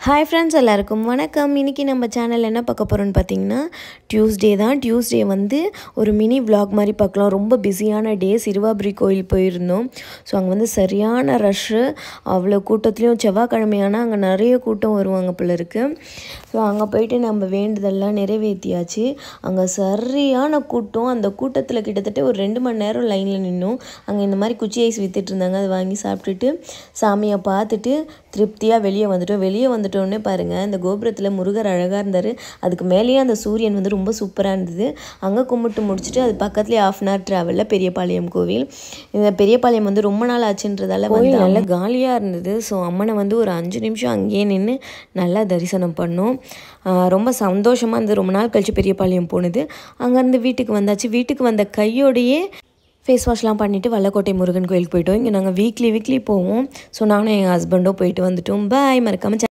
Hi friends, எல்லாருக்கும் வணக்கம். இன்றைக்கி நம்ம சேனலில் என்ன பார்க்க போகிறோன்னு பார்த்தீங்கன்னா டியூஸ்டே தான். டியூஸ்டே வந்து ஒரு மினி விலாக் மாதிரி பார்க்கலாம். ரொம்ப பிஸியான டே. சிறுவாபுரி கோயில் போயிருந்தோம். ஸோ அங்கே வந்து சரியான ரஷ்ஷு. அவ்வளோ கூட்டத்துலேயும் செவ்வாய்க்கிழமையானா அங்கே நிறைய கூட்டம் வருவாங்க போல இருக்குது. ஸோ அங்கே போயிட்டு நம்ம வேண்டுதெல்லாம் நிறைவேற்றியாச்சு. அங்கே சரியான கூட்டம். அந்த கூட்டத்தில் கிட்டத்தட்ட ஒரு 2 மணி நேரம் லைனில் நின்னோம். அங்கே இந்த மாதிரி குச்சி ஐஸ் விற்றுட்டு இருந்தாங்க. அதை வாங்கி சாப்பிட்டுட்டு சாமியை பார்த்துட்டு திருப்தியாக வெளியே வந்துட்டோன்னே பாருங்கள், இந்த கோபுரத்தில் முருகர் அழகாக இருந்தார். அதுக்கு மேலேயே அந்த சூரியன் வந்து ரொம்ப சூப்பராக இருந்தது. அங்கே கும்பிட்டு முடிச்சுட்டு அது பக்கத்துலேயே 1/2 hour ட்ராவலில் பெரியபாளையம் கோவில். இந்த பெரியபாளையம் வந்து ரொம்ப நாள் ஆச்சுன்றதால கோவில் நல்லா காலியாக இருந்தது. ஸோ அம்மனை வந்து ஒரு 5 நிமிஷம் அங்கேயே நின்று நல்லா தரிசனம் பண்ணோம். ரொம்ப சந்தோஷமாக இருந்தது. ரொம்ப நாள் கழித்து பெரியபாளையம் போனது. அங்கேருந்து வீட்டுக்கு வந்தாச்சு. வீட்டுக்கு வந்த கையோடையே ஃபேஸ் வாஷ்லாம் பண்ணிவிட்டு வல்லக்கோட்டை முருகன் கோயிலுக்கு போயிட்டோம். இங்கே நாங்கள் வீக்லி போவோம். ஸோ நானும் எங்கள் ஹஸ்பண்டும் போயிட்டு வந்துட்டோம். பாய். மறக்காமல்